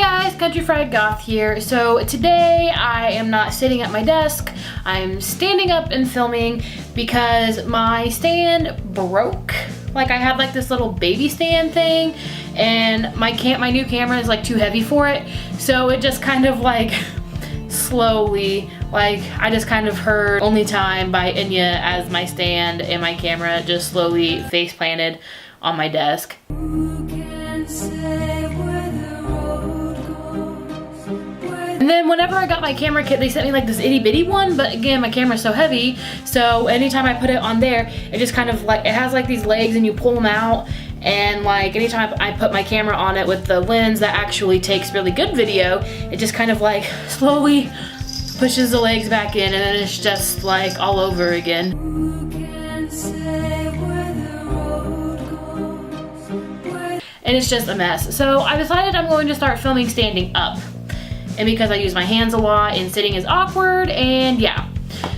guys, Country Fried Goth here. So today I am not sitting at my desk, I'm standing up and filming because my stand broke. Like I had like this little baby stand thing and my new camera is like too heavy for it. So it just kind of like slowly, like I just kind of heard Only Time by Enya as my stand and my camera just slowly face planted on my desk. And then whenever I got my camera kit, they sent me like this itty bitty one, but again, my camera's so heavy, so anytime I put it on there, it just kind of like, it has like these legs and you pull them out, and like anytime I put my camera on it with the lens that actually takes really good video, it just kind of like slowly pushes the legs back in, and then it's just like all over again. And it's just a mess. So I decided I'm going to start filming standing up. And because I use my hands a lot and sitting is awkward, and yeah.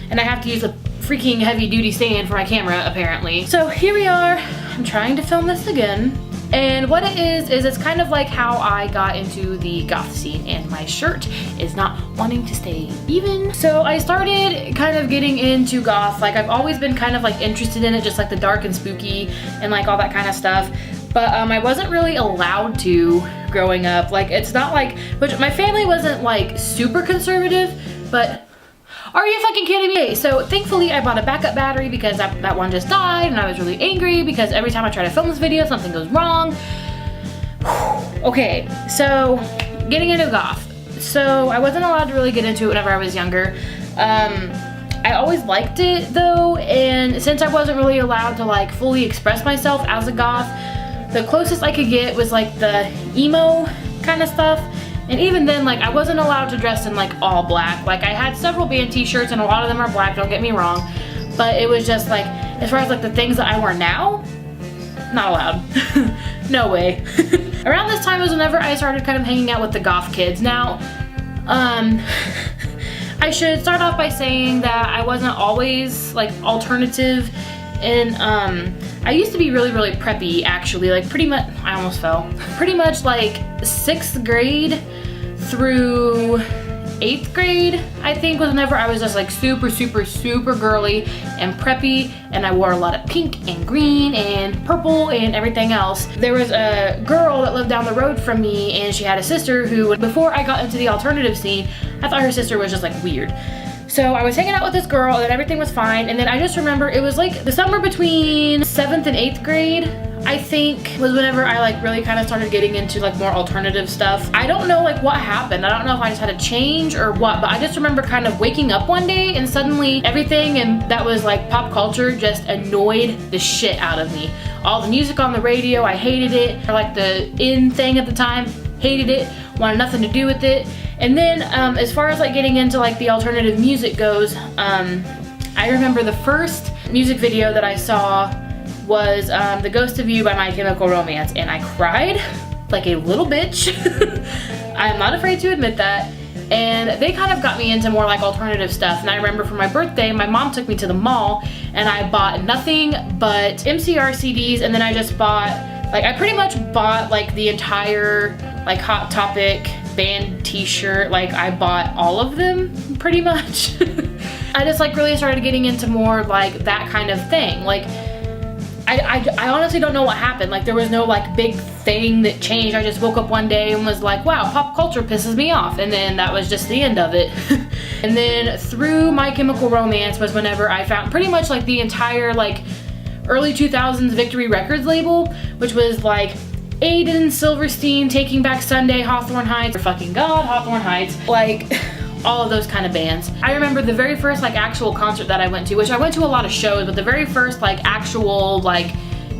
And I have to use a freaking heavy duty stand for my camera apparently. So here we are, I'm trying to film this again. And what it is it's kind of like how I got into the goth scene, and my shirt is not wanting to stay even. So I started kind of getting into goth. Like I've always been kind of like interested in it, just like the dark and spooky and like all that kind of stuff. But I wasn't really allowed to growing up. Like it's not like, which my family wasn't like super conservative, but are you fucking kidding me? So thankfully I bought a backup battery because that one just died, and I was really angry because every time I try to film this video, something goes wrong. Okay, so getting into goth. So I wasn't allowed to really get into it whenever I was younger. I always liked it though, and since I wasn't really allowed to like fully express myself as a goth, the closest I could get was like the emo kind of stuff. And even then, like I wasn't allowed to dress in like all black. Like I had several band t-shirts and a lot of them are black, don't get me wrong. But it was just like, as far as like the things that I wear now, not allowed. No way. Around this time was whenever I started kind of hanging out with the goth kids. Now, I should start off by saying that I wasn't always like alternative, and I used to be really preppy actually, like pretty much, I almost fell. Pretty much like 6th grade through 8th grade, I think, was whenever I was just like super girly and preppy, and I wore a lot of pink and green and purple and everything else. There was a girl that lived down the road from me, and she had a sister who, before I got into the alternative scene, I thought her sister was just like weird. So I was hanging out with this girl and everything was fine, and then I just remember it was like the summer between 7th and 8th grade, I think, was whenever I like really kind of started getting into like more alternative stuff. I don't know like what happened. I don't know if I just had to change or what, but I just remember kind of waking up one day and suddenly everything and that was like pop culture just annoyed the shit out of me. All the music on the radio, I hated it. Or like the in thing at the time, hated it, wanted nothing to do with it. And then as far as like getting into like the alternative music goes, I remember the first music video that I saw was The Ghost of You by My Chemical Romance, and I cried like a little bitch. I'm not afraid to admit that. And they kind of got me into more like alternative stuff. And I remember for my birthday, my mom took me to the mall and I bought nothing but MCR CDs, and then I just bought, like I pretty much bought like the entire like Hot Topic band t-shirt. Like I bought all of them pretty much. I just like really started getting into more like that kind of thing. Like I honestly don't know what happened. Like there was no like big thing that changed. I just woke up one day and was like, wow, pop culture pisses me off. And then that was just the end of it. And then through My Chemical Romance was whenever I found pretty much like the entire like early 2000s Victory Records label, which was like Aiden, Silverstein, Taking Back Sunday, Hawthorne Heights, or fucking God, Hawthorne Heights, like all of those kind of bands. I remember the very first like actual concert that I went to, which I went to a lot of shows, but the very first like actual like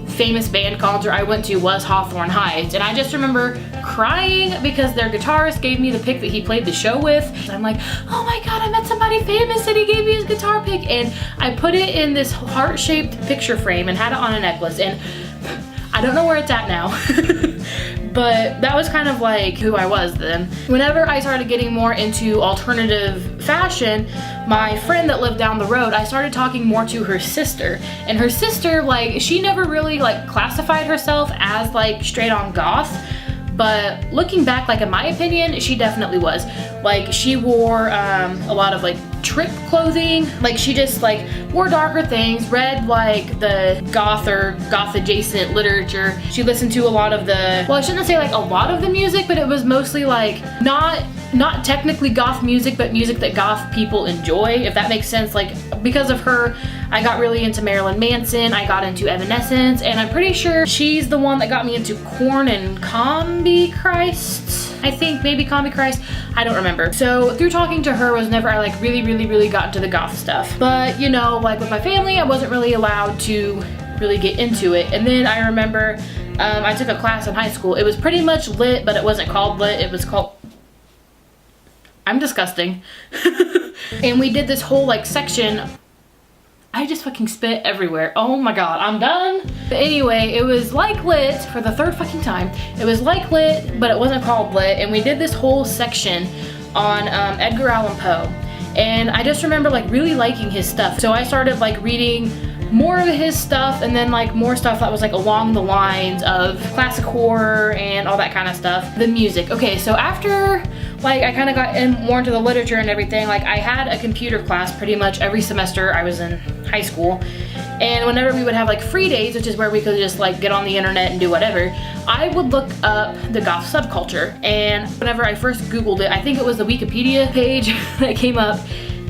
famous band concert I went to was Hawthorne Heights, and I just remember crying because their guitarist gave me the pick that he played the show with. And I'm like, oh my god, I met somebody famous and he gave me his guitar pick, and I put it in this heart-shaped picture frame and had it on a necklace, and I don't know where it's at now. But that was kind of like who I was then. Whenever I started getting more into alternative fashion, my friend that lived down the road, I started talking more to her sister. And her sister, like, she never really like classified herself as like straight on goth, but looking back, like in my opinion, she definitely was. Like she wore a lot of like trip clothing, like she just like wore darker things, read like the goth or goth adjacent literature. She listened to a lot of the, well, I shouldn't say like a lot of the music, but it was mostly like not technically goth music, but music that goth people enjoy, if that makes sense. Like because of her, I got really into Marilyn Manson, I got into Evanescence, and I'm pretty sure she's the one that got me into Korn and Combi Christ. I think maybe Combi Christ, I don't remember. So through talking to her was whenever I like really got into the goth stuff. But you know, like with my family, I wasn't really allowed to really get into it. And then I remember I took a class in high school. It was pretty much lit, but it wasn't called lit, it was called, I'm disgusting. And we did this whole like section. I just fucking spit everywhere. Oh my god, I'm done. But anyway, it was like lit for the third fucking time. It was like lit, but it wasn't called lit. And we did this whole section on Edgar Allan Poe. And I just remember like really liking his stuff. So I started like reading more of his stuff, and then like more stuff that was like along the lines of classic horror and all that kind of stuff. The music. Okay, so after like I kind of got in more into the literature and everything, like I had a computer class pretty much every semester I was in high school. And whenever we would have like free days, which is where we could just like get on the internet and do whatever, I would look up the goth subculture. And whenever I first Googled it, I think it was the Wikipedia page that came up,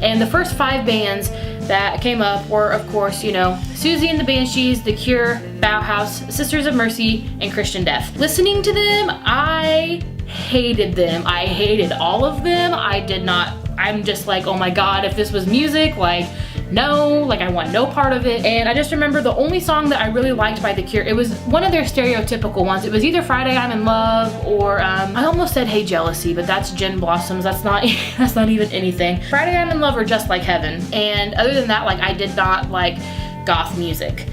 and the first 5 bands that came up were, of course, you know, Susie and the Banshees, The Cure, Bauhaus, Sisters of Mercy, and Christian Death. Listening to them, I hated them. I hated all of them. I'm just like, oh my god, if this was music, like, no, like I want no part of it. And I just remember the only song that I really liked by The Cure, it was one of their stereotypical ones. It was either Friday I'm in Love or I almost said Hey Jealousy, but that's Gin Blossoms. That's not even anything. Friday I'm in Love or Just Like Heaven. And other than that, like I did not like goth music.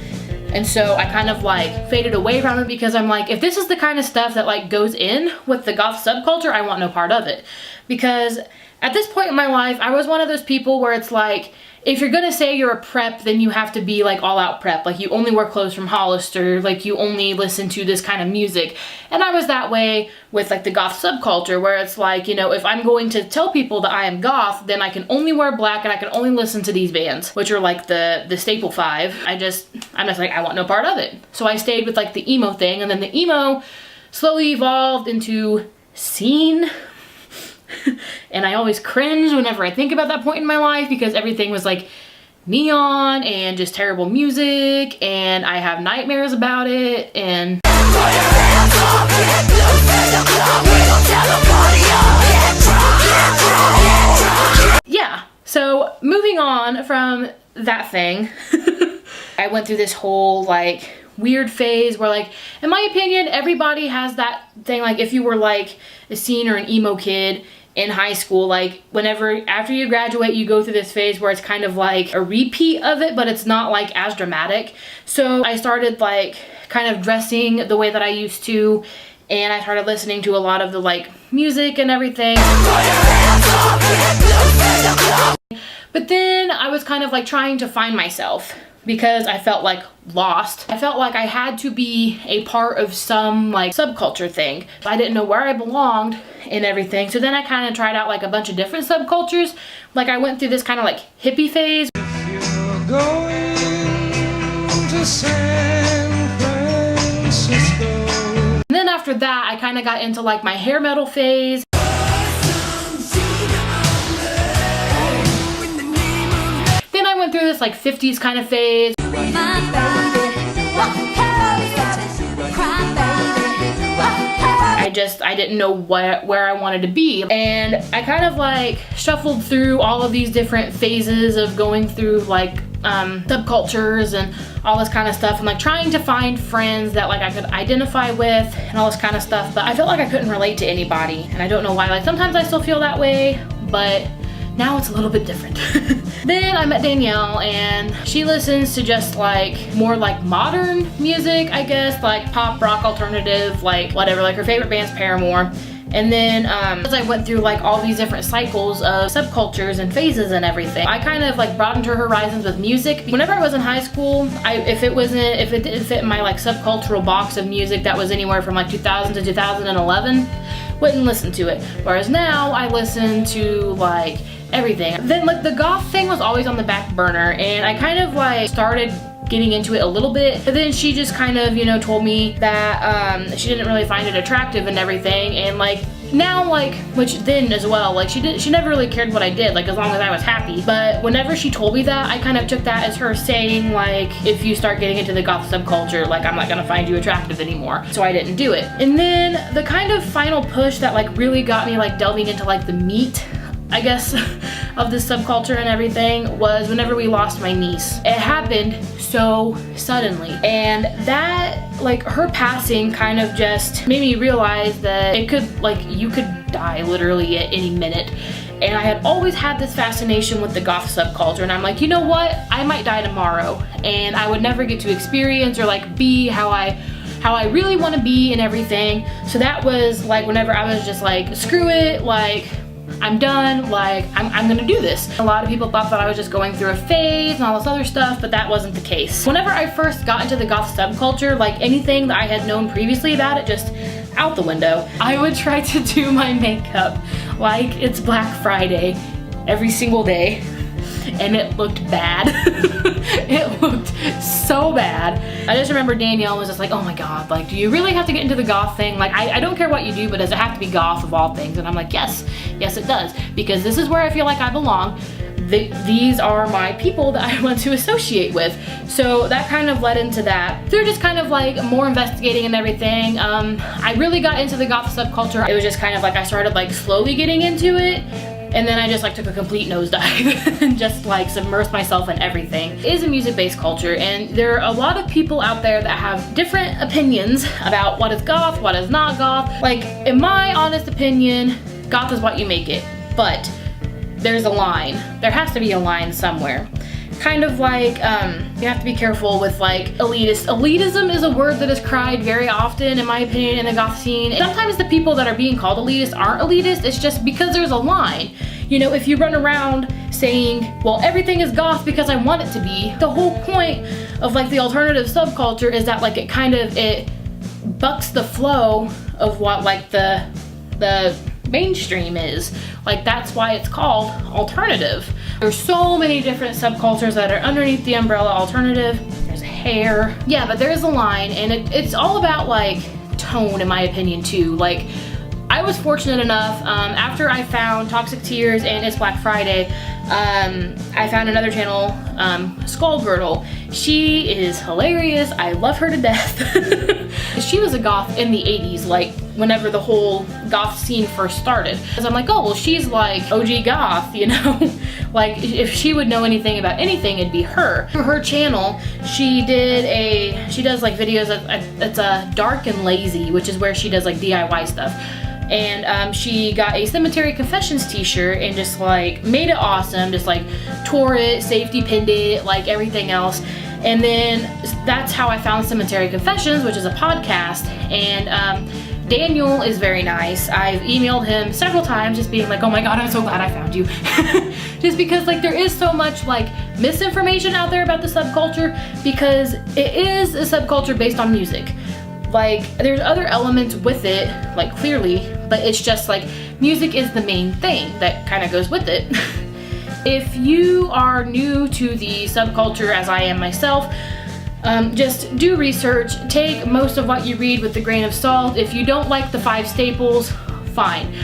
And so I kind of like faded away from it because I'm like, if this is the kind of stuff that like goes in with the goth subculture, I want no part of it. Because at this point in my life, I was one of those people where it's like, if you're gonna say you're a prep, then you have to be like all out prep. Like you only wear clothes from Hollister, like you only listen to this kind of music. And I was that way with like the goth subculture, where it's like, you know, if I'm going to tell people that I am goth, then I can only wear black and I can only listen to these bands, which are like the staple 5. I'm just like, I want no part of it. So I stayed with like the emo thing, and then the emo slowly evolved into scene. And I always cringe whenever I think about that point in my life because everything was like neon and just terrible music, and I have nightmares about it. And yeah, so moving on from that thing, I went through this whole like weird phase where, like, in my opinion, everybody has that thing. Like if you were like a scene or an emo kid in high school, like whenever after you graduate you go through this phase where it's kind of like a repeat of it, but it's not like as dramatic. So I started like kind of dressing the way that I used to, and I started listening to a lot of the like music and everything. But then I was kind of like trying to find myself because I felt like lost. I felt like I had to be a part of some like subculture thing. I didn't know where I belonged and everything. So then I kind of tried out like a bunch of different subcultures. Like I went through this kind of like hippie phase. If you're going to San Francisco. And then after that, I kind of got into like my hair metal phase. Then I went through this like 50s kind of phase. I didn't know where I wanted to be. And I kind of like shuffled through all of these different phases of going through like subcultures and all this kind of stuff, and like trying to find friends that like I could identify with and all this kind of stuff. But I felt like I couldn't relate to anybody, and I don't know why. Like sometimes I still feel that way, but now it's a little bit different. Then I met Danielle, and she listens to just like more like modern music, I guess, like pop, rock, alternative, like whatever. Like her favorite band's Paramore. And then as I went through like all these different cycles of subcultures and phases and everything, I kind of like broadened her horizons with music. Whenever I was in high school, if it didn't fit in my like subcultural box of music that was anywhere from like 2000 to 2011, wouldn't listen to it. Whereas now I listen to like everything. Then like the goth thing was always on the back burner, and I kind of like started getting into it a little bit, but then she just kind of, you know, told me that she didn't really find it attractive and everything. And like now, like, which then as well, like she never really cared what I did, like as long as I was happy. But whenever she told me that, I kind of took that as her saying like, if you start getting into the goth subculture, like I'm not gonna find you attractive anymore. So I didn't do it. And then the kind of final push that like really got me like delving into like the meat, I guess, of this subculture and everything was whenever we lost my niece. It happened so suddenly, and that, like, her passing kind of just made me realize that it could, like, you could die literally at any minute. And I had always had this fascination with the goth subculture, and I'm like, you know what, I might die tomorrow, and I would never get to experience or like be how I really want to be and everything. So that was like whenever I was just like, screw it, like I'm done, like I'm gonna do this. A lot of people thought that I was just going through a phase and all this other stuff, but that wasn't the case. Whenever I first got into the goth subculture, like anything that I had known previously about it, just out the window. I would try to do my makeup like it's Black Friday every single day, and it looked bad. It looked so bad. I just remember Danielle was just like, oh my god, like, do you really have to get into the goth thing? Like, I don't care what you do, but does it have to be goth of all things? And I'm like, yes it does, because this is where I feel like I belong. These are my people that I want to associate with. So that kind of led into that. Through just kind of like more investigating and everything, I really got into the goth subculture. It was just kind of like I started like slowly getting into it, and then I just like took a complete nosedive and just like submersed myself in everything. It is a music-based culture, and there are a lot of people out there that have different opinions about what is goth, what is not goth. Like, in my honest opinion, goth is what you make it, but there's a line. There has to be a line somewhere. Kind of like, you have to be careful with like elitist. Elitism is a word that is cried very often, in my opinion, in the goth scene. Sometimes the people that are being called elitist aren't elitist, it's just because there's a line. You know, if you run around saying, well, everything is goth because I want it to be, the whole point of like the alternative subculture is that like it bucks the flow of what like the mainstream is. Like, that's why it's called alternative. There's so many different subcultures that are underneath the umbrella alternative. There's hair. Yeah, but there's a line, and it's all about like tone, in my opinion, too. Like, I was fortunate enough, after I found Toxic Tears and It's Black Friday, I found another channel, Skullgirdle. She is hilarious. I love her to death. She was a goth in the 80s, like whenever the whole goth scene first started. Because I'm like, oh, well, she's like OG goth, you know? Like, if she would know anything about anything, it'd be her. For her channel, she does like videos of, it's Dark and Lazy, which is where she does like DIY stuff. And she got a Cemetery Confessions t-shirt and just like made it awesome, just like tore it, safety pinned it, like everything else. And then that's how I found Cemetery Confessions, which is a podcast. And Daniel is very nice. I've emailed him several times just being like, oh my god, I'm so glad I found you. Just because like there is so much like misinformation out there about the subculture, because it is a subculture based on music. Like, there's other elements with it, like clearly, but it's just like music is the main thing that kind of goes with it. If you are new to the subculture, as I am myself, just do research. Take most of what you read with a grain of salt. If you don't like the 5 staples, fine.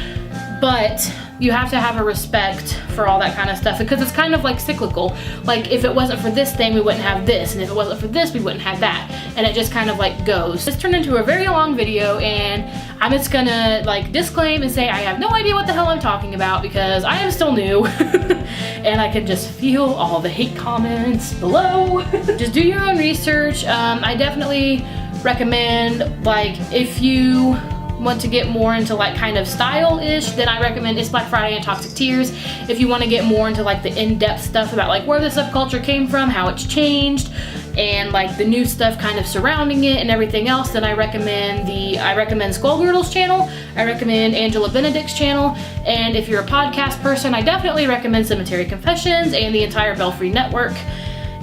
But you have to have a respect for all that kind of stuff, because it's kind of like cyclical. Like, if it wasn't for this thing, we wouldn't have this, and if it wasn't for this, we wouldn't have that, and it just kind of like goes. This turned into a very long video, and I'm just gonna like disclaim and say I have no idea what the hell I'm talking about, because I am still new. And I can just feel all the hate comments below. Just do your own research. I definitely recommend, like, if you want to get more into like kind of style-ish, then I recommend It's Black Friday and Toxic Tears. If you want to get more into like the in-depth stuff about like where the subculture came from, how it's changed, and like the new stuff kind of surrounding it and everything else, then I recommend Skullgirdle's channel, I recommend Angela Benedict's channel, and if you're a podcast person, I definitely recommend Cemetery Confessions and the entire Belfry Network.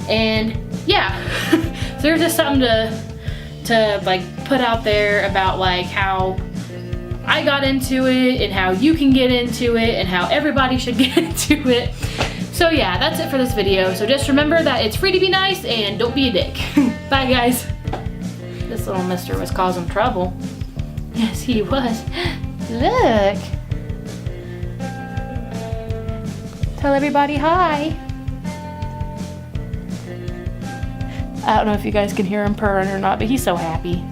And yeah, so there's just something to like put out there about like how I got into it and how you can get into it and how everybody should get into it. So yeah, that's it for this video. So just remember that it's free to be nice and don't be a dick. Bye guys. This little mister was causing trouble. Yes, he was. Look. Tell everybody hi. I don't know if you guys can hear him purring or not, but he's so happy.